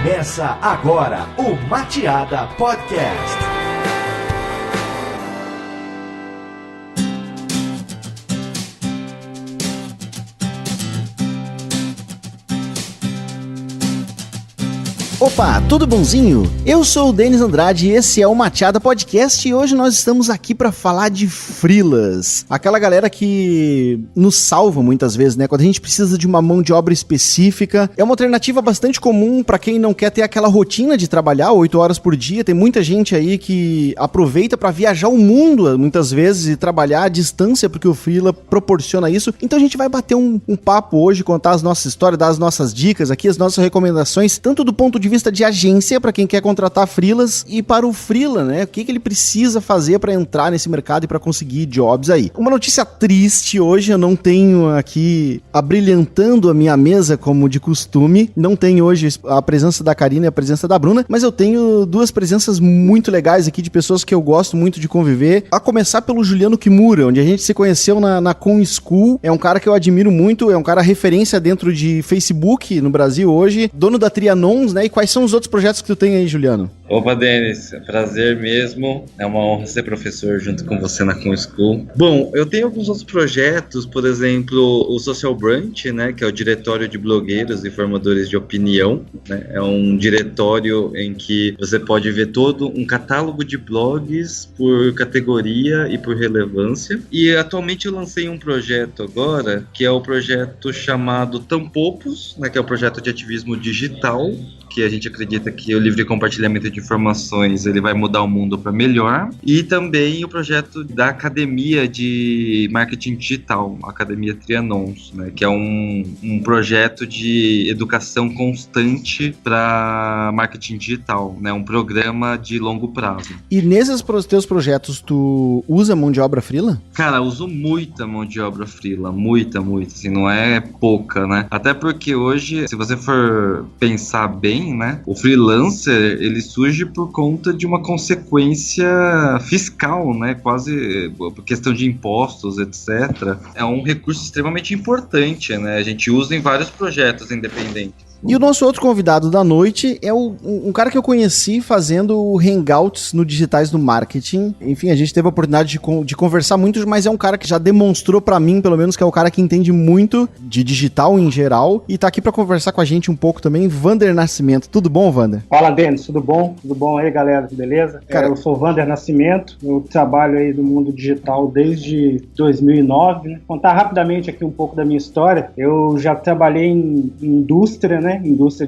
Começa agora o Mateada Podcast. Opa, tudo bonzinho? Eu sou o Denis Andrade e esse é o Mateada Podcast e hoje nós estamos aqui para falar de freelas. Aquela galera que nos salva muitas vezes, né? Quando a gente precisa de uma mão de obra específica. É uma alternativa bastante comum para quem não quer ter aquela rotina de trabalhar 8 horas por dia. Tem muita gente aí que aproveita para viajar o mundo muitas vezes e trabalhar à distância porque o freela proporciona isso. Então a gente vai bater um papo hoje, contar as nossas histórias, dar as nossas dicas aqui, as nossas recomendações, tanto do ponto de vista de agência para quem quer contratar freelas e para o freela, né? O que ele precisa fazer para entrar nesse mercado e para conseguir jobs aí. Uma notícia triste hoje, eu não tenho aqui abrilhantando a minha mesa como de costume, não tenho hoje a presença da Karina e a presença da Bruna, mas eu tenho duas presenças muito legais aqui de pessoas que eu gosto muito de conviver, a começar pelo Juliano Kimura, onde a gente se conheceu na Com School, é um cara que eu admiro muito, é um cara referência dentro de Facebook no Brasil hoje, dono da Trianons, né? E quais são os outros projetos que tu tem aí, Juliano? Opa, Denis, prazer mesmo, é uma honra ser professor junto com você na Com School. Bom, eu tenho alguns outros projetos, por exemplo, o Social Branch, né, que é o diretório de blogueiros e formadores de opinião, né, é um diretório em que você pode ver todo um catálogo de blogs por categoria e por relevância, e atualmente eu lancei um projeto agora, que é o projeto chamado Tampopos, né, que é o projeto de ativismo digital, que a gente acredita que o livre compartilhamento de informações ele vai mudar o mundo para melhor, e também o projeto da Academia de Marketing Digital, a Academia Trianons, né, que é um projeto de educação constante para marketing digital, né, um programa de longo prazo. E nesses teus projetos, tu usa mão de obra freela? Cara, eu uso muita mão de obra freela, muita, assim, não é pouca, né? Até porque hoje, se você for pensar bem, né, o freelancer ele surge por conta de uma consequência fiscal, né, quase por questão de impostos, etc. É um recurso extremamente importante, né, a gente usa em vários projetos independentes. E o nosso outro convidado da noite é um cara que eu conheci fazendo hangouts no Digitais do Marketing. Enfim, a gente teve a oportunidade de conversar muito, mas é um cara que já demonstrou pra mim, pelo menos, que é o cara que entende muito de digital em geral. E tá aqui pra conversar com a gente um pouco também, Vander Nascimento. Tudo bom, Vander? Fala, Denis. Tudo bom? Tudo bom aí, galera? Beleza? Cara, eu sou Vander Nascimento. Eu trabalho aí no mundo digital desde 2009. Né? Contar rapidamente aqui um pouco da minha história. Eu já trabalhei em indústria, né? Indústria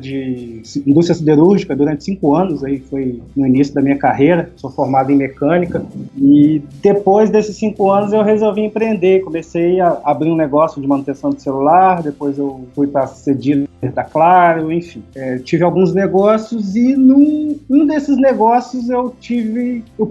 siderúrgica durante 5 anos, aí foi no início da minha carreira, sou formado em mecânica, e depois desses 5 anos eu resolvi empreender, comecei a abrir um negócio de manutenção de celular, depois eu fui para ser dealer da Claro, enfim, tive alguns negócios e num desses negócios eu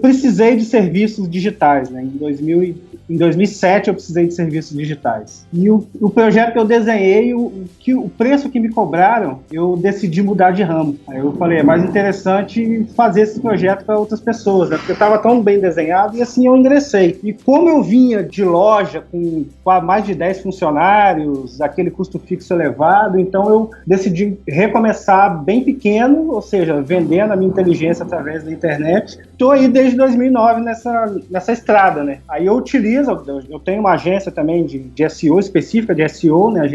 precisei de serviços digitais, né? Em 2007 eu precisei de serviços digitais. E o projeto que eu desenhei, o preço que me cobraram, eu decidi mudar de ramo. Aí eu falei, é mais interessante fazer esse projeto para outras pessoas, né? Porque estava tão bem desenhado e assim eu ingressei. E como eu vinha de loja com mais de 10 funcionários, aquele custo fixo elevado, então eu decidi recomeçar bem pequeno, ou seja, vendendo a minha inteligência através da internet. Estou aí desde 2009 nessa estrada, né? Aí eu tenho uma agência também de SEO, específica de SEO, né?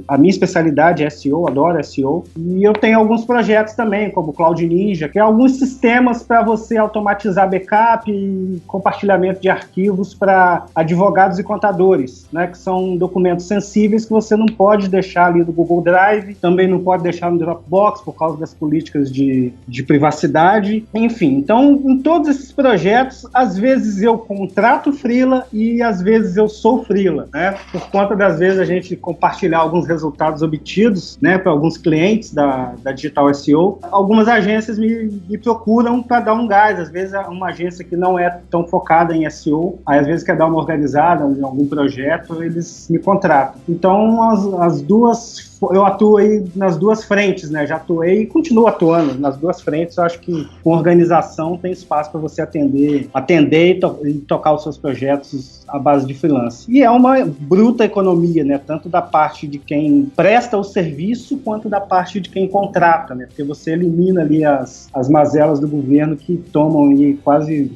A minha especialidade é SEO, adoro SEO. E eu tenho alguns projetos também, como o Cloud Ninja, que é alguns sistemas para você automatizar backup e compartilhamento de arquivos para advogados e contadores, né? Que são documentos sensíveis que você não pode deixar ali no Google Drive, também não pode deixar no Dropbox por causa das políticas de privacidade. Enfim, então, em todos esses projetos, às vezes eu contrato freela e às vezes eu sou freela, né? Por conta das vezes a gente compartilhar alguns resultados obtidos, né, para alguns clientes da Digital SEO. Algumas agências me procuram para dar um gás, às vezes é uma agência que não é tão focada em SEO, aí às vezes quer dar uma organizada em algum projeto, eles me contratam. Então as duas eu atuo aí nas duas frentes, né? Já atuei e continuo atuando nas duas frentes. Eu acho que com organização tem espaço para você atender e tocar os seus projetos à base de freelance. E é uma bruta economia, né? Tanto da parte de quem presta o serviço, quanto da parte de quem contrata, né? Porque você elimina ali as mazelas do governo que tomam aí quase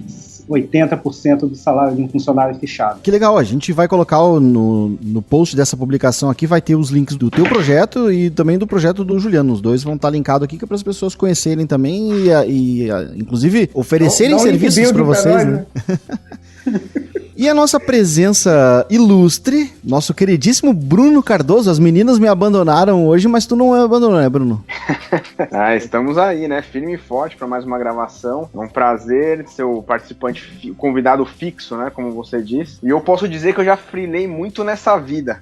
80% do salário de um funcionário fechado. Que legal, a gente vai colocar no post dessa publicação aqui, vai ter os links do teu projeto e também do projeto do Juliano. Os dois vão estar linkados aqui, que é para as pessoas conhecerem também e inclusive, oferecerem serviços para vocês, né? E a nossa presença ilustre, nosso queridíssimo Bruno Cardoso. As meninas me abandonaram hoje, mas tu não me abandonou, né, Bruno? Estamos aí, né? Firme e forte para mais uma gravação. É um prazer ser o participante, convidado fixo, né? Como você disse. E eu posso dizer que eu já freelei muito nessa vida.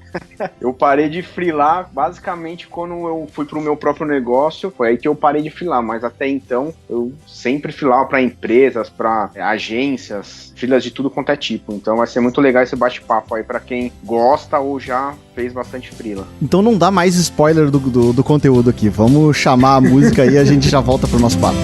Eu parei de freelar basicamente quando eu fui pro meu próprio negócio. Foi aí que eu parei de freelar, mas até então eu sempre freelava para empresas, para agências, freelas de tudo quanto é tipo. Então vai ser muito legal esse bate-papo aí para quem gosta ou já fez bastante freela. Então não dá mais spoiler do conteúdo aqui. Vamos chamar a música aí e a gente já volta pro nosso papo.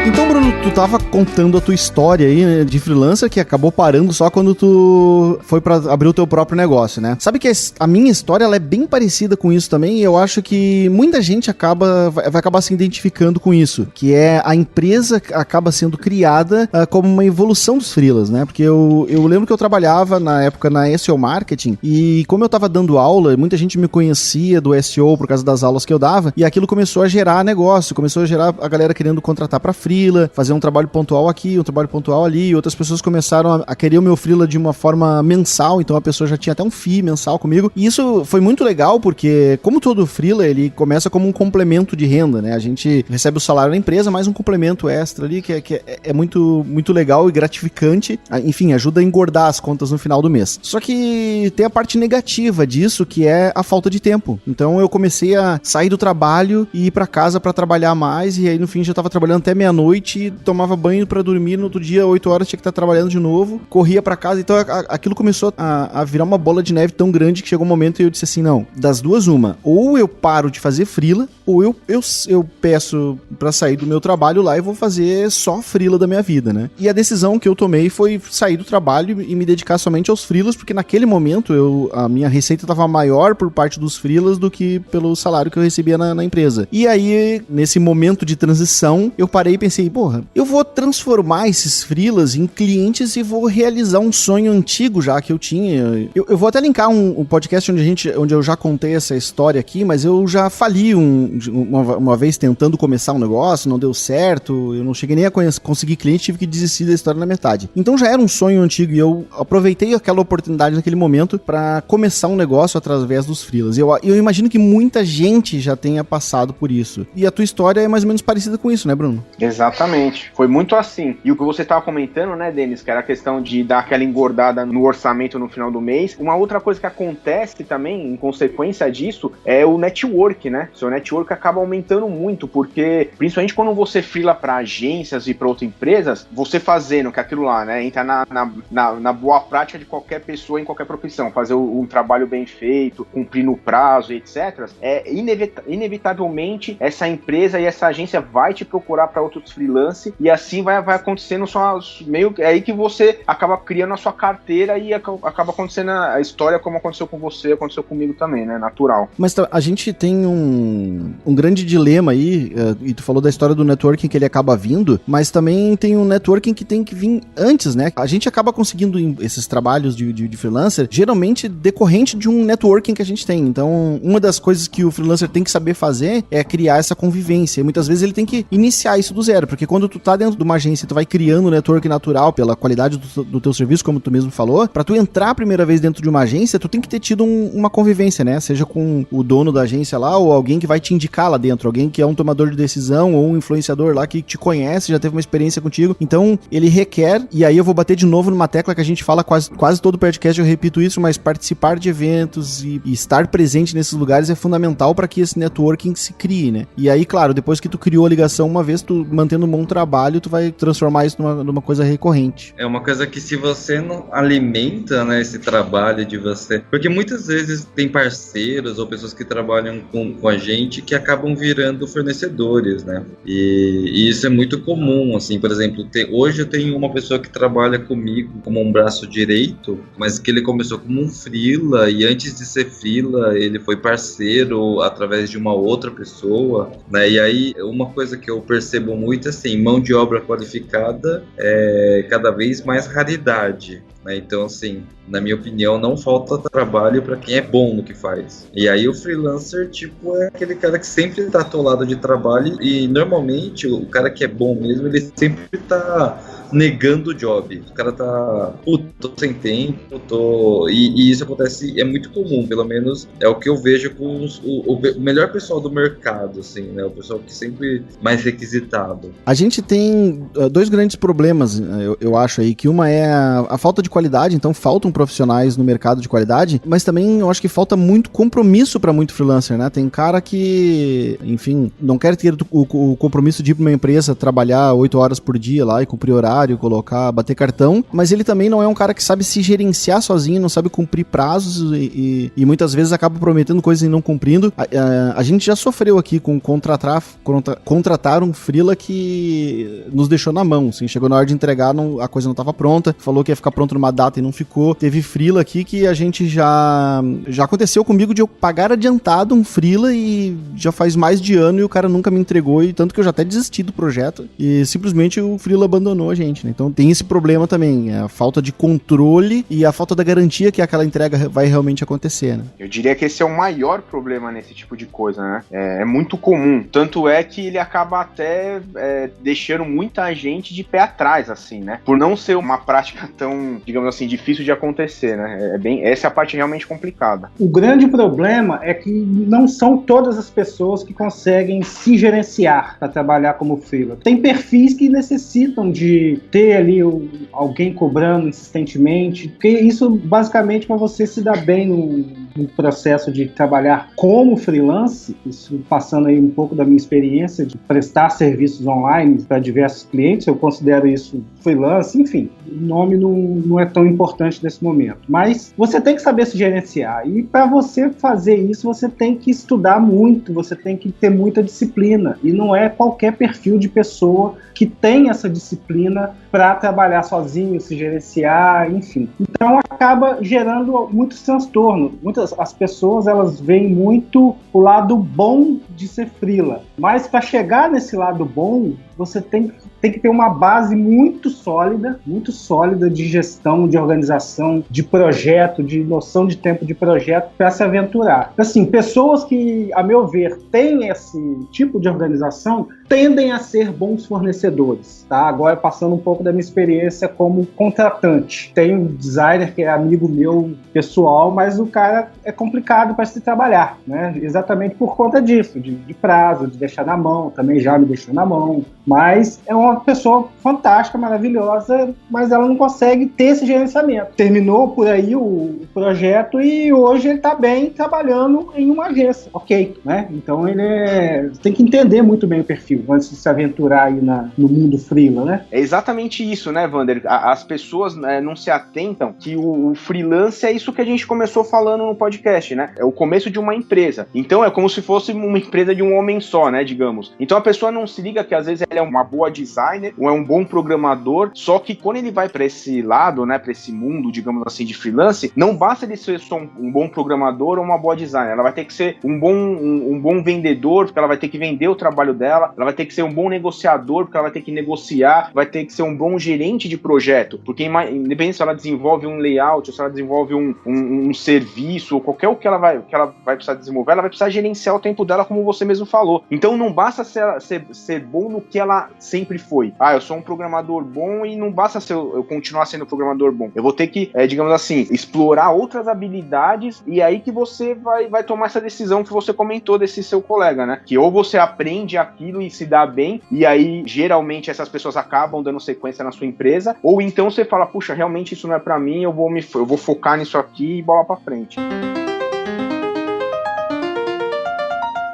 Então, Bruno, tu tava contando a tua história aí, né, de freelancer, que acabou parando só quando tu foi pra abrir o teu próprio negócio, né? Sabe que a minha história, ela é bem parecida com isso também, e eu acho que muita gente vai acabar se identificando com isso, que é a empresa acaba sendo criada como uma evolução dos freelas, né? Porque eu lembro que eu trabalhava na época na SEO Marketing, e como eu tava dando aula, muita gente me conhecia do SEO por causa das aulas que eu dava, e aquilo começou a gerar negócio, começou a gerar a galera querendo contratar pra freela, fazer um trabalho pontual aqui, um trabalho pontual ali, e outras pessoas começaram a querer o meu freela de uma forma mensal, então a pessoa já tinha até um FII mensal comigo, e isso foi muito legal, porque como todo freela, ele começa como um complemento de renda, né? A gente recebe o salário da empresa, mais um complemento extra ali, que é muito, muito legal e gratificante, enfim, ajuda a engordar as contas no final do mês. Só que tem a parte negativa disso, que é a falta de tempo. Então eu comecei a sair do trabalho e ir pra casa pra trabalhar mais, e aí no fim já tava trabalhando até meia-noite, tomava banho pra dormir, no outro dia, 8 horas, tinha que estar trabalhando de novo, corria pra casa, então aquilo começou a virar uma bola de neve tão grande que chegou um momento e eu disse assim, não, das duas uma, ou eu paro de fazer freela, ou eu peço pra sair do meu trabalho lá e vou fazer só freela da minha vida, né? E a decisão que eu tomei foi sair do trabalho e me dedicar somente aos freelas, porque naquele momento a minha receita estava maior por parte dos freelas do que pelo salário que eu recebia na empresa. E aí, nesse momento de transição, eu parei e pensei, porra, eu vou transformar esses freelas em clientes e vou realizar um sonho antigo já que eu tinha. Eu vou até linkar um podcast onde eu já contei essa história aqui, mas eu já fali uma vez tentando começar um negócio, não deu certo, eu não cheguei nem a conseguir cliente, tive que desistir da história na metade. Então já era um sonho antigo e eu aproveitei aquela oportunidade naquele momento para começar um negócio através dos freelas. Eu imagino que muita gente já tenha passado por isso. E a tua história é mais ou menos parecida com isso, né, Bruno? Exatamente. Foi muito assim. E o que você estava comentando, né, Denis, que era a questão de dar aquela engordada no orçamento no final do mês. Uma outra coisa que acontece também, em consequência disso, é o network, né? Seu network acaba aumentando muito, porque, principalmente quando você freela para agências e para outras empresas, você fazendo que aquilo lá, né, entra na boa prática de qualquer pessoa em qualquer profissão, fazer um trabalho bem feito, cumprir no prazo, etc. Inevitavelmente, essa empresa e essa agência vai te procurar para outros freelance, e assim vai acontecendo meio é aí que você acaba criando a sua carteira e acaba acontecendo a história como aconteceu com você, aconteceu comigo também, né, natural. Mas a gente tem um grande dilema aí, e tu falou da história do networking que ele acaba vindo, mas também tem um networking que tem que vir antes, né? A gente acaba conseguindo esses trabalhos de freelancer, geralmente decorrente de um networking que a gente tem. Então, uma das coisas que o freelancer tem que saber fazer é criar essa convivência, e muitas vezes ele tem que iniciar isso do zero, porque quando tu tá dentro de uma agência, tu vai criando um network natural pela qualidade do teu serviço, como tu mesmo falou, pra tu entrar a primeira vez dentro de uma agência, tu tem que ter tido uma convivência, né? Seja com o dono da agência lá, ou alguém que vai te indicar lá dentro, alguém que é um tomador de decisão, ou um influenciador lá que te conhece, já teve uma experiência contigo. Então, ele requer, e aí eu vou bater de novo numa tecla que a gente fala quase todo podcast, eu repito isso, mas participar de eventos e estar presente nesses lugares é fundamental para que esse networking se crie, né? E aí, claro, depois que tu criou a ligação uma vez, tu mantendo um bom trabalho, tu vai transformar isso numa coisa recorrente. É uma coisa que se você não alimenta, né, esse trabalho de você... Porque muitas vezes tem parceiros ou pessoas que trabalham com a gente que acabam virando fornecedores, né? E isso é muito comum, assim, por exemplo, hoje eu tenho uma pessoa que trabalha comigo como um braço direito, mas que ele começou como um freela, e antes de ser freela, ele foi parceiro através de uma outra pessoa, né? E aí, uma coisa que eu percebo muito, assim, mão de obra qualificada é cada vez mais raridade, né? Então, assim, na minha opinião, não falta trabalho para quem é bom no que faz. E aí o freelancer, tipo, é aquele cara que sempre tá atolado de trabalho, e normalmente o cara que é bom mesmo, ele sempre tá negando o job. O cara tá, tô sem tempo, e isso acontece, é muito comum, pelo menos é o que eu vejo com o melhor pessoal do mercado, assim, né? O pessoal que sempre mais requisitado. A gente tem dois grandes problemas, eu acho aí, que uma é a falta de qualidade, então faltam profissionais no mercado de qualidade, mas também eu acho que falta muito compromisso para muito freelancer, né? Tem cara que, enfim, não quer ter o compromisso de ir pra uma empresa, trabalhar 8 horas por dia lá e cumprir horário, bater cartão, mas ele também não é um cara que sabe se gerenciar sozinho, não sabe cumprir prazos e muitas vezes acaba prometendo coisas e não cumprindo. A gente já sofreu aqui com contratar um freela que nos deixou na mão, assim, chegou na hora de entregar, a coisa não estava pronta, falou que ia ficar pronto numa data e não ficou. Teve freela aqui que a gente já aconteceu comigo de eu pagar adiantado um freela e já faz mais de ano e o cara nunca me entregou, e tanto que eu já até desisti do projeto e simplesmente o freela abandonou a gente. Né? Então tem esse problema também, a falta de controle e a falta da garantia que aquela entrega vai realmente acontecer, né? Eu diria que esse é o maior problema nesse tipo de coisa, né? É muito comum, tanto é que ele acaba até deixando muita gente de pé atrás, assim, né? Por não ser uma prática tão, digamos assim, difícil de acontecer, né? Essa é a parte realmente complicada. O grande problema é que não são todas as pessoas que conseguem se gerenciar para trabalhar como freela. Tem perfis que necessitam de ter ali alguém cobrando insistentemente, porque isso basicamente para você se dar bem no processo de trabalhar como freelance, isso passando aí um pouco da minha experiência de prestar serviços online para diversos clientes, eu considero isso freelance, enfim, o nome não é tão importante nesse momento, mas você tem que saber se gerenciar, e para você fazer isso você tem que estudar muito, você tem que ter muita disciplina, e não é qualquer perfil de pessoa que tem essa disciplina para trabalhar sozinho, se gerenciar, enfim. Então acaba gerando muitos transtornos. As pessoas, elas veem muito o lado bom de ser freela, mas para chegar nesse lado bom, você tem que ter uma base muito sólida de gestão, de organização, de projeto, de noção de tempo de projeto para se aventurar. Assim, pessoas que, a meu ver, têm esse tipo de organização tendem a ser bons fornecedores, tá? Agora, passando um pouco da minha experiência como contratante. Tem um designer que é amigo meu pessoal, mas o cara é complicado para se trabalhar, né? Exatamente por conta disso, de prazo, de deixar na mão, também já me deixou na mão, mas é uma pessoa fantástica, maravilhosa, mas ela não consegue ter esse gerenciamento. Terminou por aí o projeto e hoje ele está bem trabalhando em uma agência, ok, né? Então ele tem que entender muito bem o perfil antes de se aventurar aí no mundo freela, né? É exatamente isso, né, Wander? As pessoas não se atentam que o freelance é isso que a gente começou falando no podcast, né? É o começo de uma empresa. Então é como se fosse uma empresa de um homem só, né, digamos. Então a pessoa não se liga que às vezes ele é uma boa designer ou é um bom programador, só que quando ele vai para esse lado, né, para esse mundo, digamos assim, de freelance, não basta ele ser só um bom programador ou uma boa designer. Ela vai ter que ser um bom vendedor, porque ela vai ter que vender o trabalho dela, ela vai ter que ser um bom negociador, porque ela vai ter que negociar, vai ter que ser um bom gerente de projeto, porque independente se ela desenvolve um layout, ou se ela desenvolve um serviço, ou qualquer o que ela vai precisar desenvolver, ela vai precisar gerenciar o tempo dela, como você mesmo falou. Então não basta ser bom no que ela sempre foi. Eu sou um programador bom e não basta eu continuar sendo um programador bom. Eu vou ter que, digamos assim, explorar outras habilidades, e aí que você vai tomar essa decisão que você comentou desse seu colega, né? Que ou você aprende aquilo e se dá bem, e aí geralmente essas pessoas acabam dando sequência na sua empresa, ou então você fala, puxa, realmente isso não é pra mim, eu vou focar nisso aqui e bola pra frente.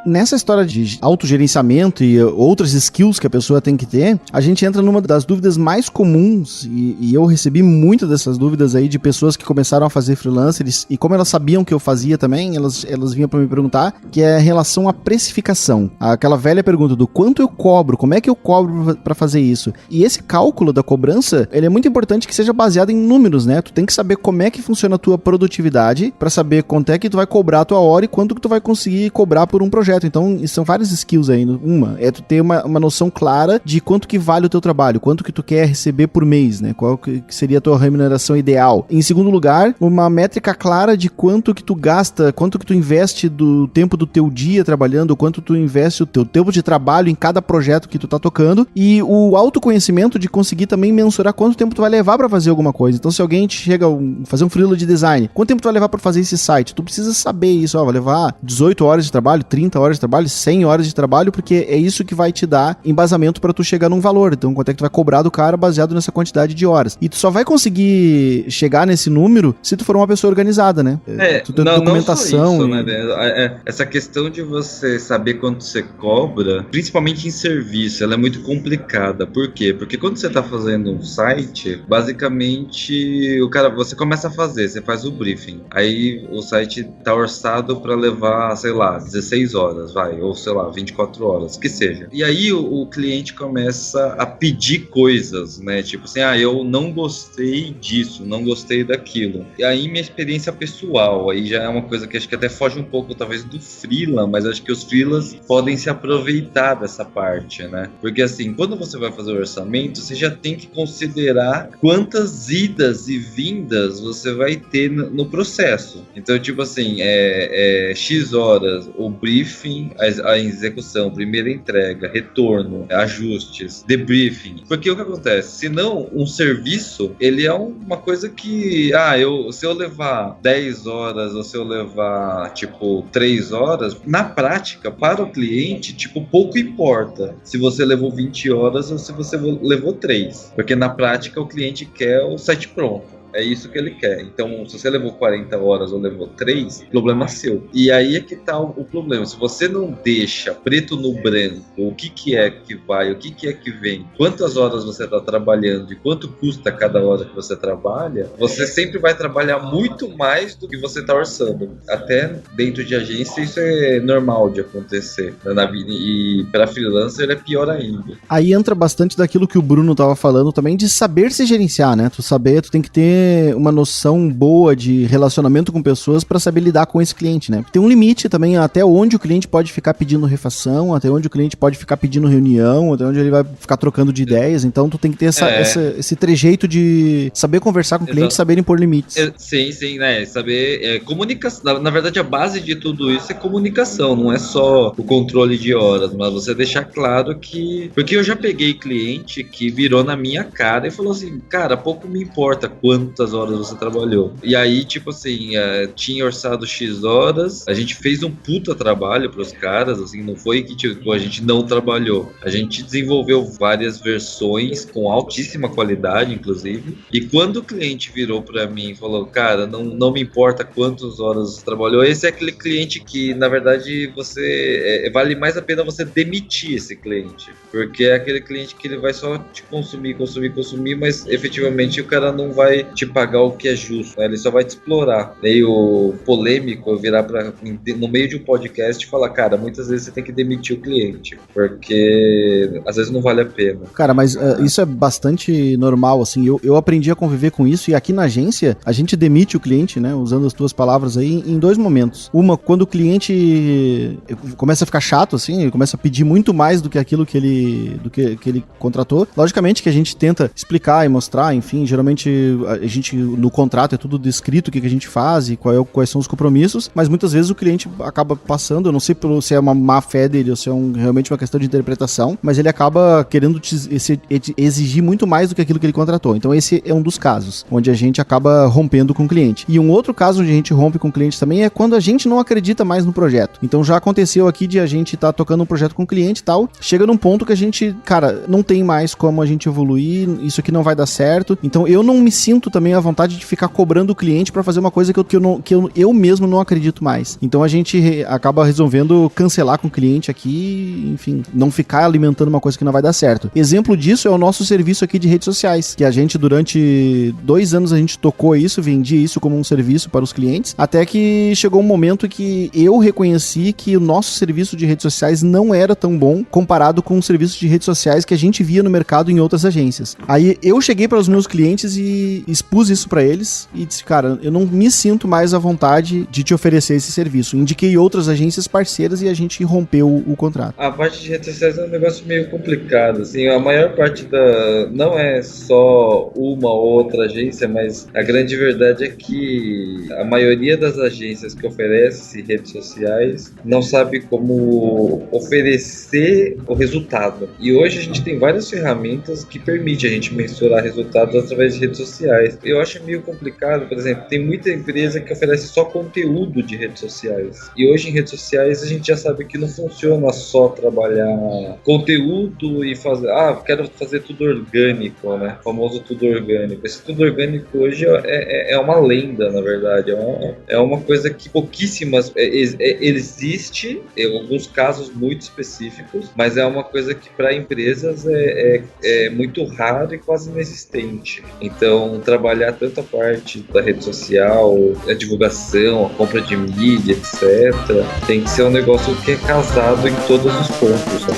nessa história de autogerenciamento e outras skills que a pessoa tem que ter, a gente entra numa das dúvidas mais comuns, e eu recebi muitas dessas dúvidas aí de pessoas que começaram a fazer freelancers, e como elas sabiam que eu fazia também, elas vinham pra me perguntar, que é em relação à precificação. Aquela velha pergunta do quanto eu cobro, como é que eu cobro pra fazer isso? E esse cálculo da cobrança, ele é muito importante que seja baseado em números, né? Tu tem que saber como é que funciona a tua produtividade pra saber quanto é que tu vai cobrar a tua hora e quanto que tu vai conseguir cobrar por um projeto. Então, são várias skills aí. Uma é tu ter uma noção clara de quanto que vale o teu trabalho, quanto que tu quer receber por mês, né? Qual que seria a tua remuneração ideal. Em segundo lugar, uma métrica clara de quanto que tu gasta, quanto que tu investe do tempo do teu dia trabalhando, quanto tu investe o teu tempo de trabalho em cada projeto que tu tá tocando, e o autoconhecimento de conseguir também mensurar quanto tempo tu vai levar pra fazer alguma coisa. Então, se alguém te chega a fazer um freela de design, quanto tempo tu vai levar pra fazer esse site? Tu precisa saber isso, vai levar 18 horas de trabalho, 30 horas de trabalho, 100 horas de trabalho, porque é isso que vai te dar embasamento pra tu chegar num valor. Então, quanto é que tu vai cobrar do cara baseado nessa quantidade de horas. E tu só vai conseguir chegar nesse número se tu for uma pessoa organizada, né? Tu tem documentação. Não só isso, né? Essa questão de você saber quanto você cobra, principalmente em serviço, ela é muito complicada. Por quê? Porque quando você tá fazendo um site, basicamente, você começa a fazer, você faz o briefing. Aí o site tá orçado pra levar, sei lá, 16 horas, ou sei lá, 24 horas, que seja. E aí o cliente começa a pedir coisas, né? Tipo assim, eu não gostei disso, não gostei daquilo. E aí minha experiência pessoal, aí já é uma coisa que acho que até foge um pouco, talvez, do freela, mas acho que os freelas podem se aproveitar dessa parte, né? Porque assim, quando você vai fazer o orçamento, você já tem que considerar quantas idas e vindas você vai ter no processo. Então, tipo assim, X horas, o briefing, a execução, primeira entrega, retorno, ajustes, debriefing. Porque o que acontece? Se não, um serviço, ele é uma coisa que, se eu levar 10 horas ou se eu levar, 3 horas, na prática, para o cliente, pouco importa se você levou 20 horas ou se você levou 3. Porque na prática, o cliente quer o site pronto. É isso que ele quer. Então, se você levou 40 horas ou levou 3, problema seu. E aí é que tá o problema. Se você não deixa preto no branco o que é que vai, o que é que vem, quantas horas você está trabalhando e quanto custa cada hora que você trabalha, você sempre vai trabalhar muito mais do que você está orçando. Até dentro de agência isso é normal de acontecer. E para freelancer é pior ainda. Aí entra bastante daquilo que o Bruno tava falando também, de saber se gerenciar, né? Tu tem que ter uma noção boa de relacionamento com pessoas para saber lidar com esse cliente, né? Tem um limite também até onde o cliente pode ficar pedindo refação, até onde o cliente pode ficar pedindo reunião, até onde ele vai ficar trocando de ideias. Então tu tem que ter esse trejeito de saber conversar com o cliente, saber impor limites. Sim, né? Saber comunicação. Na verdade, a base de tudo isso é comunicação, não é só o controle de horas, mas você deixar claro que... Porque eu já peguei cliente que virou na minha cara e falou assim, cara, pouco me importa quantas horas você trabalhou. E aí, tinha orçado X horas, a gente fez um puta trabalho pros caras, assim, não foi que a gente não trabalhou. A gente desenvolveu várias versões com altíssima qualidade, inclusive. E quando o cliente virou pra mim e falou, cara, não me importa quantas horas você trabalhou, esse é aquele cliente que, na verdade, vale mais a pena você demitir esse cliente. Porque é aquele cliente que ele vai só te consumir, mas efetivamente o cara não vai te pagar o que é justo, né? Ele só vai te explorar. Meio polêmico eu virar no meio de um podcast e falar, cara, muitas vezes você tem que demitir o cliente, porque às vezes não vale a pena. Cara, mas isso é bastante normal, assim, eu aprendi a conviver com isso, e aqui na agência a gente demite o cliente, né, usando as tuas palavras aí, em 2 momentos. Uma, quando o cliente começa a ficar chato, assim, ele começa a pedir muito mais do que aquilo que ele contratou. Logicamente que a gente tenta explicar e mostrar, enfim, geralmente a gente, no contrato é tudo descrito o que a gente faz e quais são os compromissos, mas muitas vezes o cliente acaba passando, eu não sei se é uma má fé dele ou se é realmente uma questão de interpretação, mas ele acaba querendo exigir muito mais do que aquilo que ele contratou. Então esse é um dos casos, onde a gente acaba rompendo com o cliente. E um outro caso onde a gente rompe com o cliente também é quando a gente não acredita mais no projeto. Então já aconteceu aqui de a gente estar tocando um projeto com o cliente e tal, chega num ponto que a gente, cara, não tem mais como a gente evoluir, isso aqui não vai dar certo. Então eu não me sinto também a vontade de ficar cobrando o cliente pra fazer uma coisa que eu mesmo não acredito mais. Então a gente acaba resolvendo cancelar com o cliente aqui, enfim, não ficar alimentando uma coisa que não vai dar certo. Exemplo disso é o nosso serviço aqui de redes sociais, que a gente durante 2 anos a gente tocou isso, vendia isso como um serviço para os clientes, até que chegou um momento que eu reconheci que o nosso serviço de redes sociais não era tão bom comparado com o serviço de redes sociais que a gente via no mercado em outras agências. Aí eu cheguei para os meus clientes e expus isso para eles e disse, cara, eu não me sinto mais à vontade de te oferecer esse serviço. Indiquei outras agências parceiras e a gente rompeu o contrato. A parte de redes sociais é um negócio meio complicado, assim, a maior parte não é só uma ou outra agência, mas a grande verdade é que a maioria das agências que oferecem redes sociais não sabe como oferecer o resultado. E hoje a gente tem várias ferramentas que permitem a gente mensurar resultados através de redes sociais. Eu acho meio complicado, por exemplo, tem muita empresa que oferece só conteúdo de redes sociais. E hoje em redes sociais a gente já sabe que não funciona só trabalhar conteúdo e fazer, quero fazer tudo orgânico, né? O famoso tudo orgânico. Esse tudo orgânico hoje é uma lenda, na verdade. É uma coisa que pouquíssimas... existe em alguns casos muito específicos, mas é uma coisa que para empresas é muito raro e quase inexistente. Então, trabalhar tanto a parte da rede social, a divulgação, a compra de mídia, etc., tem que ser um negócio que é casado em todos os pontos, né?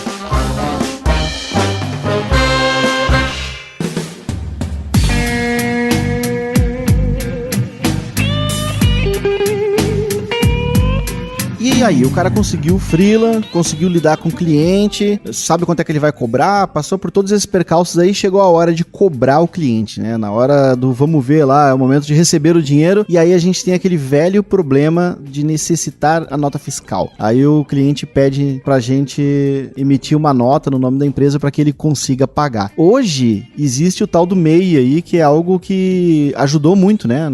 E aí, o cara conseguiu freela, conseguiu lidar com o cliente, sabe quanto é que ele vai cobrar, passou por todos esses percalços aí, chegou a hora de cobrar o cliente, né? Na hora do vamos ver lá, é o momento de receber o dinheiro, e aí a gente tem aquele velho problema de necessitar a nota fiscal. Aí o cliente pede pra gente emitir uma nota no nome da empresa para que ele consiga pagar. Hoje, existe o tal do MEI aí, que é algo que ajudou muito, né?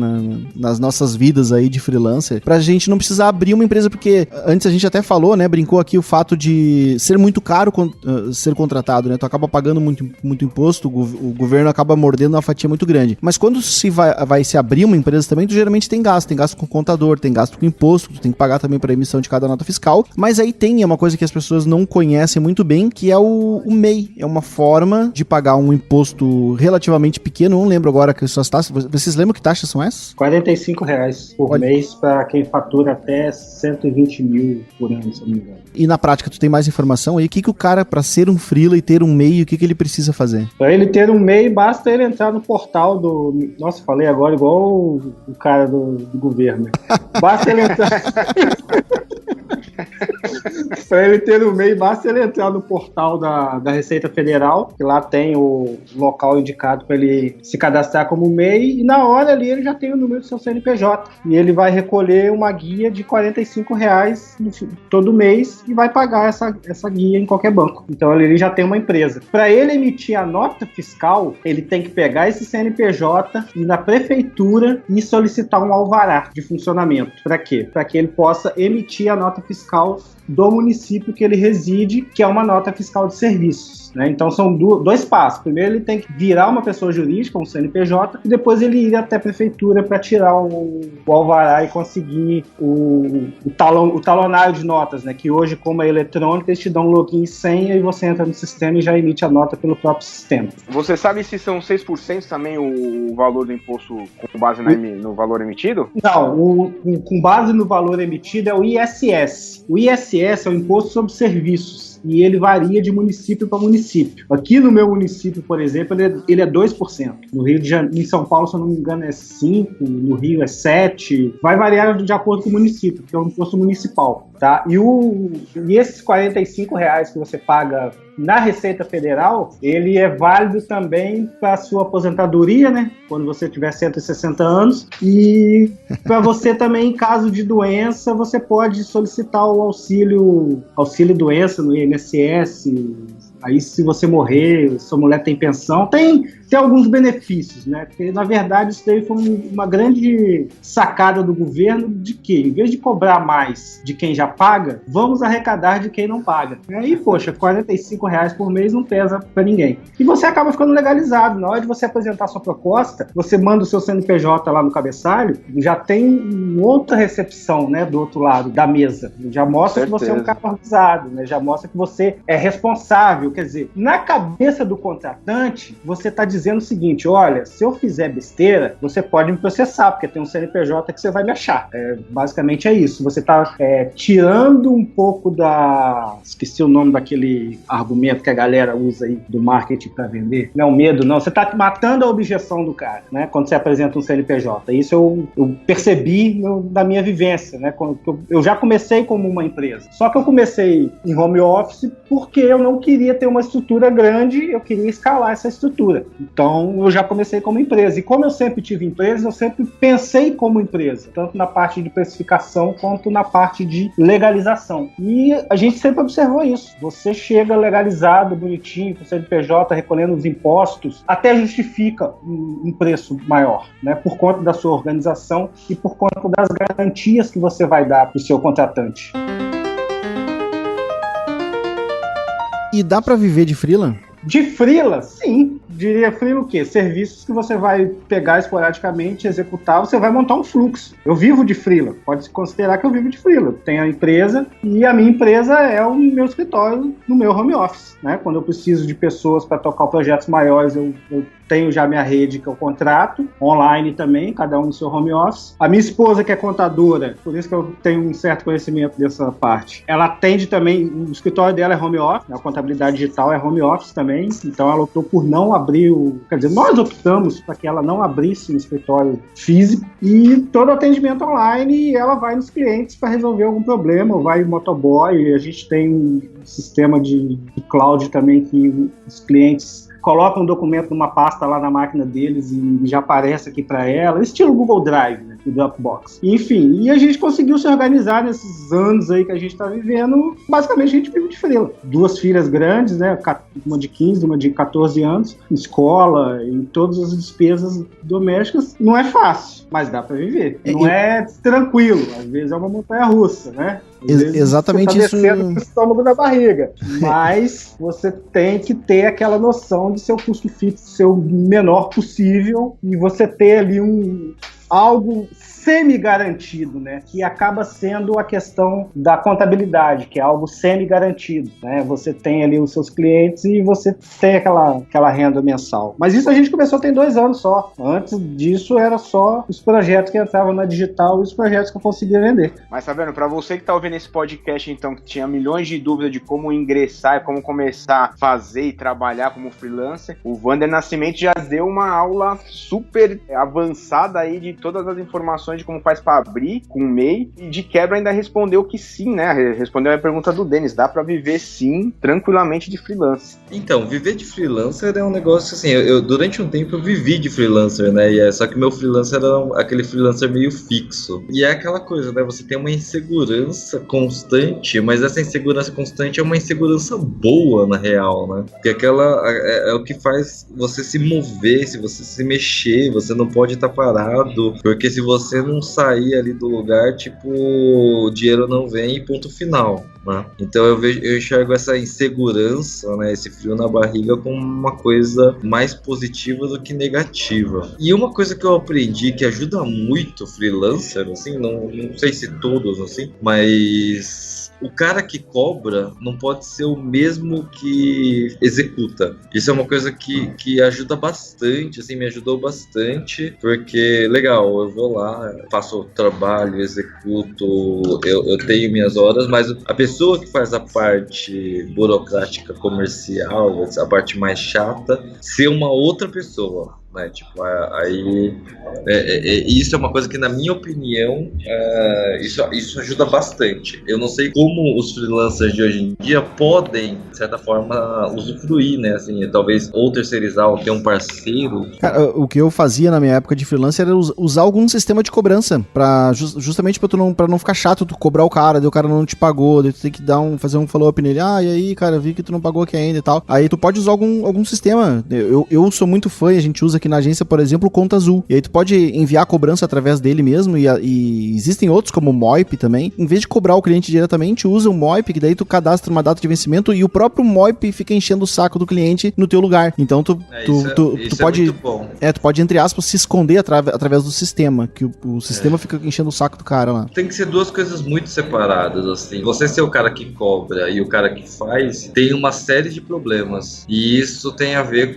Nas nossas vidas aí de freelancer, pra gente não precisar abrir uma empresa, porque antes a gente até falou, né, brincou aqui o fato de ser muito caro ser contratado, né, tu acaba pagando muito imposto, o governo acaba mordendo uma fatia muito grande. Mas quando se vai se abrir uma empresa também, tu geralmente tem gasto com contador, tem gasto com imposto, tu tem que pagar também para emissão de cada nota fiscal, mas aí é uma coisa que as pessoas não conhecem muito bem, que é o MEI, é uma forma de pagar um imposto relativamente pequeno, não lembro agora que suas taxas, vocês lembram que taxas são essas? R$45 por mês para quem fatura até 120 mil por ano, se eu não me engano. E na prática, tu tem mais informação aí? O que o cara, para ser um freela e ter um MEI, o que ele precisa fazer? Para ele ter um MEI, basta ele entrar no portal do... Nossa, falei agora igual o cara do governo. Basta ele entrar... Para ele ter um MEI, basta ele entrar no portal da Receita Federal, que lá tem o local indicado para ele se cadastrar como MEI, e na hora ali ele já tem o número do seu CNPJ. E ele vai recolher uma guia de R$45 todo mês e vai pagar essa guia em qualquer banco. Então ele já tem uma empresa. Para ele emitir a nota fiscal, ele tem que pegar esse CNPJ, ir na prefeitura e solicitar um alvará de funcionamento. Para quê? Para que ele possa emitir a nota fiscal do município que ele reside, que é uma nota fiscal de serviços, né? Então são dois passos. Primeiro ele tem que virar uma pessoa jurídica, um CNPJ, e depois ele ir até a prefeitura para tirar o alvará e conseguir o talonário de notas, né? Que hoje, como é eletrônico, eles te dão um login e senha e você entra no sistema e já emite a nota pelo próprio sistema. Você sabe se são 6% também o valor do imposto com base no valor emitido? Não, com base no valor emitido é o ISS. O ISS é o Imposto sobre Serviços e ele varia de município para município. Aqui no meu município, por exemplo, ele é 2%. No Rio de Janeiro, em São Paulo, se eu não me engano, é 5%, no Rio é 7%. Vai variar de acordo com o município, porque é um imposto municipal, tá? E esses R$45 que você paga na Receita Federal, ele é válido também para a sua aposentadoria, né? Quando você tiver 160 anos. E para você também, em caso de doença, você pode solicitar o auxílio doença no INSS, Aí se você morrer, sua mulher tem pensão, tem alguns benefícios, né? Porque, na verdade, isso daí foi uma grande sacada do governo de que, em vez de cobrar mais de quem já paga, vamos arrecadar de quem não paga. E aí, poxa, R$45 por mês não pesa pra ninguém. E você acaba ficando legalizado. Na hora de você apresentar sua proposta, você manda o seu CNPJ lá no cabeçalho, já tem outra recepção, né, do outro lado da mesa. Já mostra que você é um cara organizado, né? Já mostra que você é responsável. Quer dizer, na cabeça do contratante, você está dizendo o seguinte: olha, se eu fizer besteira, você pode me processar, porque tem um CNPJ que você vai me achar. Basicamente é isso. Você está tirando um pouco da... Esqueci o nome daquele argumento que a galera usa aí do marketing para vender. Não é o medo, não. Você está matando a objeção do cara, né? Quando você apresenta um CNPJ. Isso eu percebi da minha vivência, né? Eu já comecei como uma empresa. Só que eu comecei em home office porque eu não queria ter uma estrutura grande, eu queria escalar essa estrutura. Então, eu já comecei como empresa. E como eu sempre tive empresa, eu sempre pensei como empresa, tanto na parte de precificação quanto na parte de legalização. E a gente sempre observou isso. Você chega legalizado, bonitinho, com o CNPJ, recolhendo os impostos, até justifica um preço maior, né? Por conta da sua organização e por conta das garantias que você vai dar para o seu contratante. E dá para viver de freela? De freela, sim. Diria freela o quê? Serviços que você vai pegar esporadicamente, executar, você vai montar um fluxo. Eu vivo de freela. Pode-se considerar que eu vivo de freela. Tenho a empresa e a minha empresa é o meu escritório no meu home office, né? Quando eu preciso de pessoas para tocar projetos maiores, eu tenho já minha rede que eu contrato, online também, cada um no seu home office. A minha esposa, que é contadora, por isso que eu tenho um certo conhecimento dessa parte, ela atende também, o escritório dela é home office, a contabilidade digital é home office também, então ela optou por não abrir nós optamos para que ela não abrisse um escritório físico e todo atendimento online, e ela vai nos clientes para resolver algum problema, ou vai em motoboy, a gente tem um sistema de cloud também que os clientes colocam um documento numa pasta lá na máquina deles e já aparece aqui para ela, estilo Google Drive, né, do Dropbox. Enfim, e a gente conseguiu se organizar nesses anos aí que a gente está vivendo. Basicamente, a gente vive de freela. 2 filhas grandes, né, uma de 15, uma de 14 anos, escola e todas as despesas domésticas. Não é fácil, mas dá para viver. Não é tranquilo, às vezes é uma montanha-russa, né? Exatamente isso. Você tá descendo pro estômago da barriga, mas você tem que ter aquela noção de seu custo fixo ser o menor possível e você ter ali algo semi-garantido, né? Que acaba sendo a questão da contabilidade, que é algo semi-garantido, né? Você tem ali os seus clientes e você tem aquela renda mensal. Mas isso a gente começou tem 2 anos só. Antes disso era só os projetos que entravam na digital e os projetos que eu conseguia vender. Mas tá vendo, pra você que tá ouvindo esse podcast, então, que tinha milhões de dúvidas de como ingressar e como começar a fazer e trabalhar como freelancer, o Wander Nascimento já deu uma aula super avançada aí de todas as informações de como faz para abrir com o MEI, e de quebra ainda respondeu que sim, né? Respondeu a pergunta do Denis, dá para viver sim, tranquilamente de freelancer. Então, viver de freelancer é um negócio assim, durante um tempo eu vivi de freelancer, né? Só que meu freelancer era aquele freelancer meio fixo. E é aquela coisa, né? Você tem uma insegurança constante, mas essa insegurança constante é uma insegurança boa, na real, né? Porque é o que faz você se mover, se você se mexer, você não pode estar parado, porque se você não sair ali do lugar, tipo, o dinheiro não vem e ponto final, né? Então eu enxergo essa insegurança, né, esse frio na barriga como uma coisa mais positiva do que negativa. E uma coisa que eu aprendi que ajuda muito o freelancer, assim, não sei se todos, assim, mas o cara que cobra não pode ser o mesmo que executa. Isso é uma coisa que ajuda bastante, assim, me ajudou bastante, porque, legal, eu vou lá, faço o trabalho, executo, eu tenho minhas horas, mas a pessoa que faz a parte burocrática comercial, a parte mais chata, ser uma outra pessoa. né? Tipo, aí isso é uma coisa que, na minha opinião, isso ajuda bastante. Eu não sei como os freelancers de hoje em dia podem, de certa forma, usufruir, né? Assim, talvez ou terceirizar ou ter um parceiro. Cara, o que eu fazia na minha época de freelancer era usar algum sistema de cobrança justamente pra não ficar chato tu cobrar o cara, daí o cara não te pagou, daí tu tem que fazer um follow-up nele. E aí, cara, vi que tu não pagou aqui ainda e tal. Aí tu pode usar algum sistema. Eu sou muito fã, a gente usa aqui na agência, por exemplo, o Conta Azul. E aí tu pode enviar a cobrança através dele mesmo, e existem outros como o Moip também. Em vez de cobrar o cliente diretamente, usa o Moip, que daí tu cadastra uma data de vencimento e o próprio Moip fica enchendo o saco do cliente no teu lugar. Então tu pode, muito bom. Tu pode, entre aspas, se esconder através do sistema, que o sistema fica enchendo o saco do cara lá. Tem que ser duas coisas muito separadas, assim. Você ser o cara que cobra e o cara que faz, tem uma série de problemas. E isso tem a ver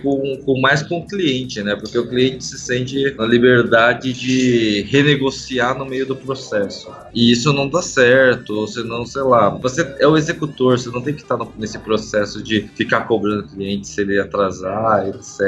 mais com o cliente, né? Porque o cliente se sente na liberdade de renegociar no meio do processo. E isso não dá certo, senão, sei lá, você é o executor, você não tem que estar nesse processo de ficar cobrando o cliente se ele atrasar, etc.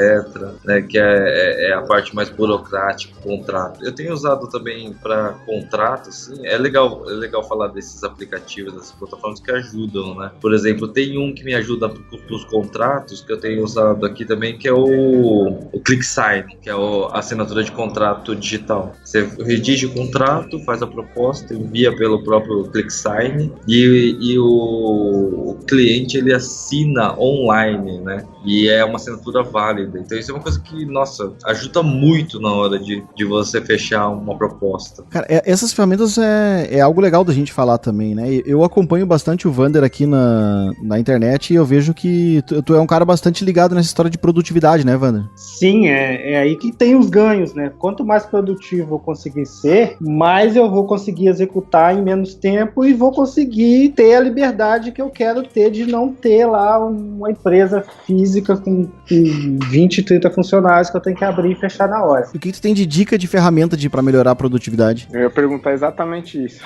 Né? Que é a parte mais burocrática, contrato. Eu tenho usado também para contratos, assim, é legal falar desses aplicativos, dessas plataformas que ajudam, né? Por exemplo, tem um que me ajuda para os contratos, que eu tenho usado aqui também, que é o ClickSign, que é a assinatura de contrato digital. Você redige o contrato, faz a proposta, envia pelo próprio ClickSign e o cliente, ele assina online, né? E é uma assinatura válida. Então isso é uma coisa que, nossa, ajuda muito na hora de você fechar uma proposta. Cara, essas ferramentas é algo legal da gente falar também, né? Eu acompanho bastante o Vander aqui na internet e eu vejo que tu é um cara bastante ligado nessa história de produtividade, né, Vander? Sim, é aí que tem os ganhos, né? Quanto mais produtivo eu conseguir ser, mais eu vou conseguir executar em menos tempo e vou conseguir ter a liberdade que eu quero ter de não ter lá uma empresa física com 20, 30 funcionários que eu tenho que abrir e fechar na hora. E o que tu tem de dica de ferramenta pra melhorar a produtividade? Eu ia perguntar exatamente isso.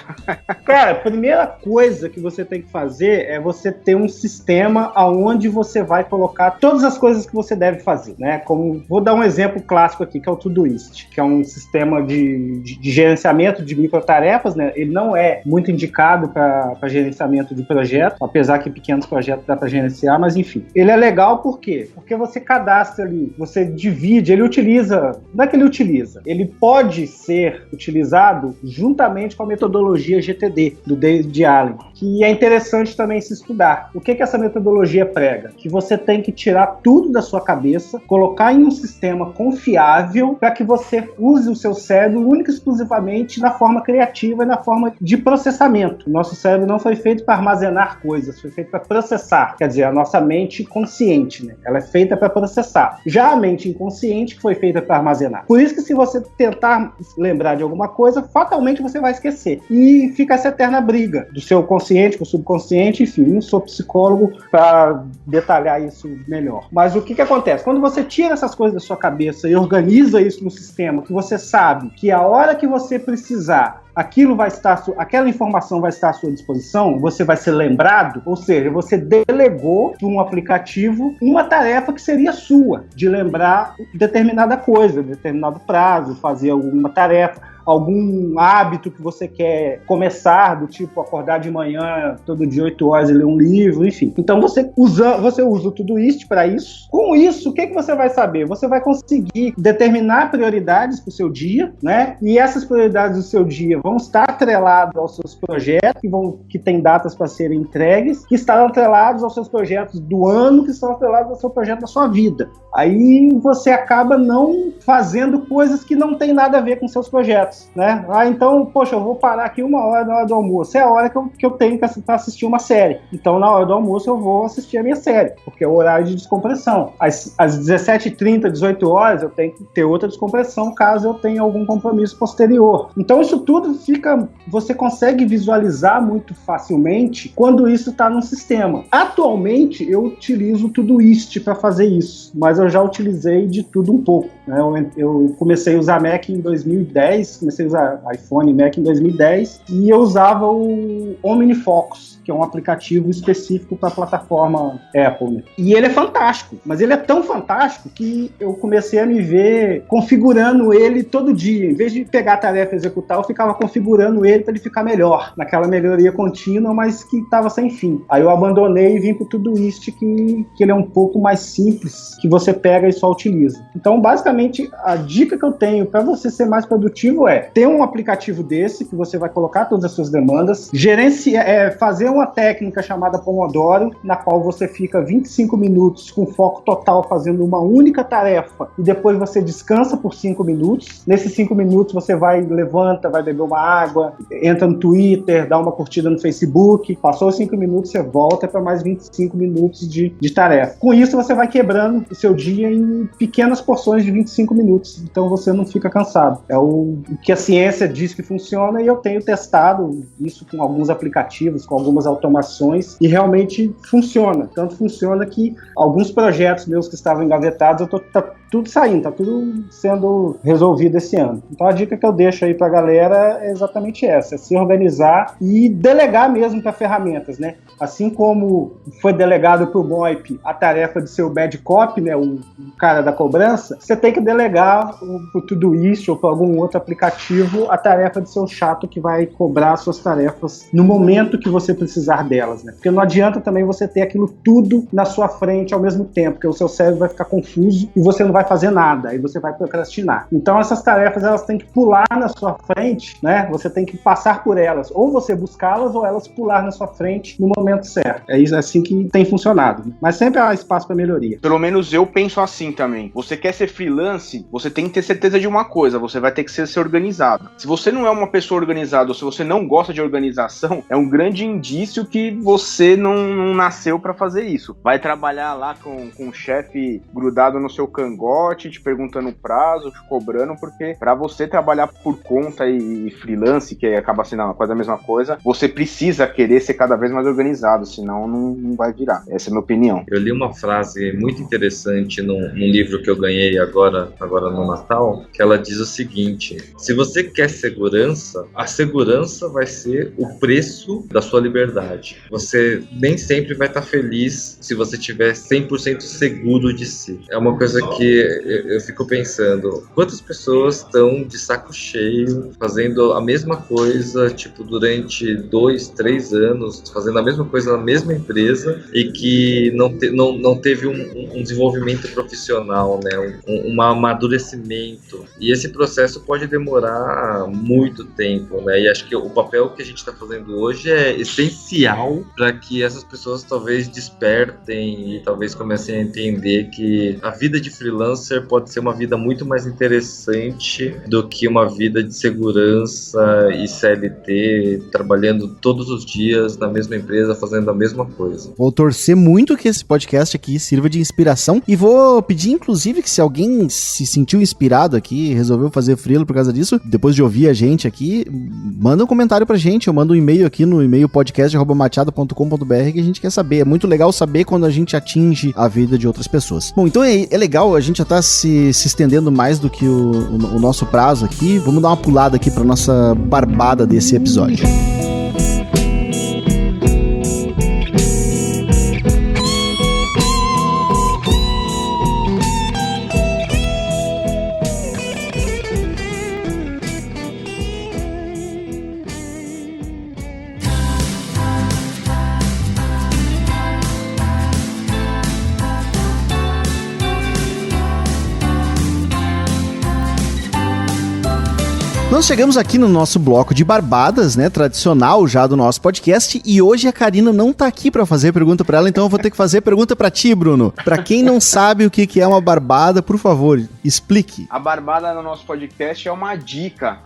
Cara, a primeira coisa que você tem que fazer é você ter um sistema aonde você vai colocar todas as coisas que você deve fazer, né? Como, vou dar um exemplo clássico aqui, que é o Todoist, que é um sistema de gerenciamento de microtarefas, né? Ele não é muito indicado para gerenciamento de projeto, apesar que pequenos projetos dá para gerenciar, mas enfim. Ele é legal por quê? Porque você cadastra ali, você divide, ele utiliza, não é que ele utiliza, ele pode ser utilizado juntamente com a metodologia GTD, do David Allen, que é interessante também se estudar. O que essa metodologia prega? Que você tem que tirar tudo da sua cabeça, colocar em um sistema confiável para que você use o seu cérebro única e exclusivamente na forma criativa e na forma de processamento. O nosso cérebro não foi feito para armazenar coisas, foi feito para processar. Quer dizer, a nossa mente consciente, né? Ela é feita para processar. Já a mente inconsciente que foi feita para armazenar. Por isso que se você tentar lembrar de alguma coisa, fatalmente você vai esquecer. E fica essa eterna briga do seu consciente com o subconsciente, enfim, não sou psicólogo para detalhar isso melhor. Mas o que acontece? Quando você tira essas coisas da sua cabeça e organiza isso no sistema, que você sabe que a hora que você precisar, aquela informação vai estar à sua disposição, você vai ser lembrado, ou seja, você delegou para um aplicativo uma tarefa que seria sua, de lembrar determinada coisa, determinado prazo, fazer alguma tarefa, algum hábito que você quer começar, do tipo acordar de manhã todo dia 8 horas e ler um livro, enfim. Então você usa o Todoist para isso. Com isso, o que você vai saber? Você vai conseguir determinar prioridades para o seu dia, né? E essas prioridades do seu dia vão estar atreladas aos seus projetos, que têm datas para serem entregues, que estarão atrelados aos seus projetos do ano, que estão atrelados ao seu projeto da sua vida. Aí você acaba não fazendo coisas que não tem nada a ver com seus projetos, né? Então, poxa, eu vou parar aqui 1 hora na hora do almoço. É a hora que eu tenho para assistir uma série. Então, na hora do almoço, eu vou assistir a minha série, porque é o horário de descompressão. Às 17h30, 18 horas, eu tenho que ter outra descompressão, caso eu tenha algum compromisso posterior. Então, isso tudo você consegue visualizar muito facilmente quando isso está num sistema. Atualmente, eu utilizo o Todoist para fazer isso, mas eu já utilizei de tudo um pouco, né? Eu comecei a usar Mac em 2010, comecei a usar iPhone e Mac em 2010, e eu usava o OmniFocus, que é um aplicativo específico para a plataforma Apple, né? E ele é fantástico, mas ele é tão fantástico que eu comecei a me ver configurando ele todo dia. Em vez de pegar a tarefa e executar, eu ficava configurando ele para ele ficar melhor, naquela melhoria contínua, mas que estava sem fim. Aí eu abandonei e vim para o Todoist, que ele é um pouco mais simples, que você pega e só utiliza. Então, basicamente, a dica que eu tenho para você ser mais produtivo é ter um aplicativo desse, que você vai colocar todas as suas demandas, fazer uma técnica chamada Pomodoro, na qual você fica 25 minutos com foco total fazendo uma única tarefa e depois você descansa por 5 minutos. Nesses 5 minutos você levanta, vai beber uma água, entra no Twitter, dá uma curtida no Facebook. Passou os 5 minutos, você volta para mais 25 minutos de tarefa. Com isso você vai quebrando o seu dia em pequenas porções de 25 minutos. Então você não fica cansado. É o que a ciência diz que funciona e eu tenho testado isso com alguns aplicativos, com algumas automações e realmente funciona. Tanto funciona que alguns projetos meus que estavam engavetados, tá tudo saindo, tá tudo sendo resolvido esse ano. Então a dica que eu deixo aí pra galera é exatamente essa, é se organizar e delegar mesmo para ferramentas, né? Assim como foi delegado pro Moip a tarefa de ser o bad cop, né, o cara da cobrança, você tem que delegar pro Todoist ou para algum outro aplicativo a tarefa de ser o chato que vai cobrar suas tarefas no momento que você precisar delas, né? Porque não adianta também você ter aquilo tudo na sua frente ao mesmo tempo, porque o seu cérebro vai ficar confuso e você não vai fazer nada, aí você vai procrastinar. Então essas tarefas, elas têm que pular na sua frente, né? Você tem que passar por elas, ou você buscá-las ou elas pular na sua frente no momento certo. É isso, assim que tem funcionado. Mas sempre há espaço para melhoria. Pelo menos eu penso assim também. Você quer ser freelance, você tem que ter certeza de uma coisa, você vai ter que ser organizado. Se você não é uma pessoa organizada, ou se você não gosta de organização, é um grande indício que você não nasceu para fazer isso. Vai trabalhar lá com o chefe grudado no seu cangote, te perguntando o prazo, te cobrando, porque para você trabalhar por conta e freelance, que acaba sendo quase a mesma coisa, você precisa querer ser cada vez mais organizado, senão não vai virar. Essa é a minha opinião. Eu li uma frase muito interessante num livro que eu ganhei agora no Natal, que ela diz o seguinte: se você quer segurança, a segurança vai ser o preço da sua liberdade. Você nem sempre vai estar feliz se você estiver 100% seguro de si. É uma coisa que eu fico pensando, quantas pessoas estão de saco cheio fazendo a mesma coisa, tipo, durante 2, 3 anos, fazendo a mesma coisa na mesma empresa e que não teve um desenvolvimento profissional, né? Um amadurecimento. E esse processo pode demorar muito tempo, né? E acho que o papel que a gente está fazendo hoje é essencial para que essas pessoas talvez despertem e talvez comecem a entender que a vida de freelancer pode ser uma vida muito mais interessante do que uma vida de segurança e CLT, trabalhando todos os dias na mesma empresa, fazendo a mesma coisa. Vou torcer muito que esse podcast aqui sirva de inspiração e vou pedir, inclusive, que se alguém se sentiu inspirado aqui, resolveu fazer freela por causa disso, depois de ouvir a gente aqui, manda um comentário pra gente, eu mando um e-mail aqui no e-mail podcast@machado.com.br que a gente quer saber. É muito legal saber quando a gente atinge a vida de outras pessoas. Bom, então é legal, a gente já tá se estendendo mais do que o nosso prazo aqui. Vamos dar uma pulada aqui pra nossa barbada desse episódio. Nós chegamos aqui no nosso bloco de barbadas, né, tradicional já do nosso podcast, e hoje a Karina não tá aqui pra fazer pergunta pra ela, então eu vou ter que fazer pergunta pra ti, Bruno. Pra quem não sabe o que é uma barbada, por favor, explique. A barbada no nosso podcast é uma dica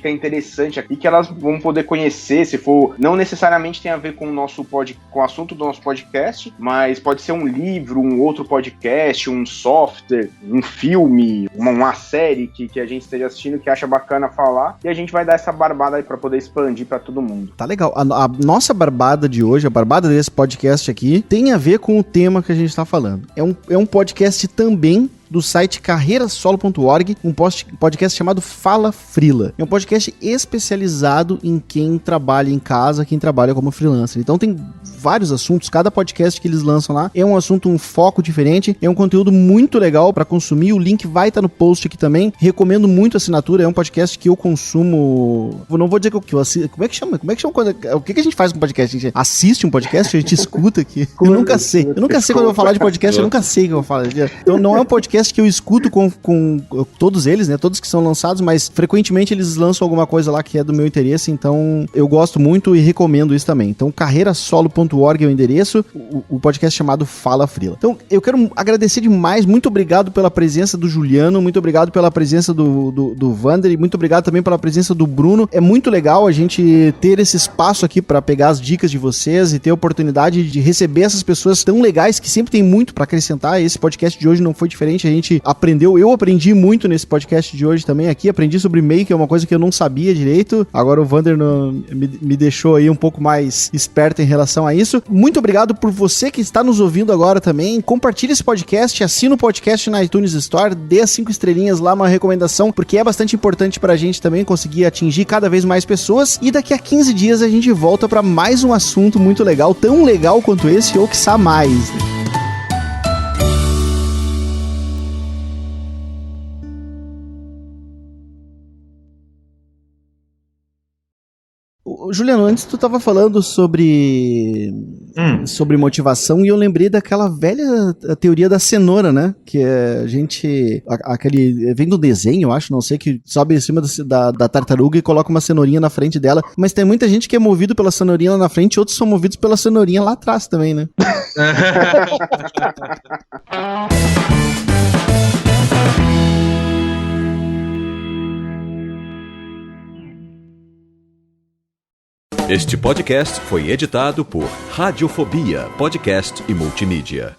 interessante aqui que elas vão poder conhecer, se for, não necessariamente tem a ver com o assunto do nosso podcast, mas pode ser um livro, um outro podcast, um software, um filme, uma série que a gente esteja assistindo que acha bacana falar, e a gente vai dar essa barbada aí pra poder expandir pra todo mundo. Tá legal. A nossa barbada de hoje, a barbada desse podcast aqui, tem a ver com o tema que a gente tá falando. É um podcast também do site carreirasolo.org, um podcast chamado Fala Freela. É um podcast especializado em quem trabalha em casa, quem trabalha como freelancer. Então tem vários assuntos, cada podcast que eles lançam lá é um assunto, um foco diferente, é um conteúdo muito legal para consumir, o link vai estar no post aqui também, recomendo muito a assinatura, é um podcast que eu consumo, não vou dizer que eu assisto, como é que chama quando, o que a gente faz com podcast? A gente assiste um podcast, a gente escuta aqui, eu nunca sei quando eu vou falar de podcast, eu nunca sei o que eu vou falar, então não é um podcast que eu escuto com todos eles, né, todos que são lançados, mas frequentemente eles lançam alguma coisa lá que é do meu interesse, então eu gosto muito e recomendo isso também. Então carreirasolo.org é o endereço, o podcast chamado Fala Freela. Então eu quero agradecer demais, muito obrigado pela presença do Juliano, muito obrigado pela presença do Vander e muito obrigado também pela presença do Bruno. É muito legal a gente ter esse espaço aqui para pegar as dicas de vocês e ter a oportunidade de receber essas pessoas tão legais que sempre tem muito para acrescentar. Esse podcast de hoje não foi diferente, a gente aprendeu, eu aprendi muito nesse podcast de hoje também aqui, aprendi sobre e-mail, que é uma coisa que eu não sabia direito. Agora o Vander me deixou aí um pouco mais esperto em relação a isso. Muito obrigado por você que está nos ouvindo agora também. Compartilhe esse podcast, assina o podcast na iTunes Store, dê as 5 estrelinhas lá, uma recomendação, porque é bastante importante pra gente também conseguir atingir cada vez mais pessoas. E daqui a 15 dias a gente volta pra mais um assunto muito legal, tão legal quanto esse, ou quiçá mais, né? Juliano, antes tu tava falando sobre motivação e eu lembrei daquela velha teoria da cenoura, né? Que é vem do desenho, eu acho, não sei, que sobe em cima da tartaruga e coloca uma cenourinha na frente dela. Mas tem muita gente que é movido pela cenourinha lá na frente e outros são movidos pela cenourinha lá atrás também, né? Este podcast foi editado por Radiofobia, podcast e multimídia.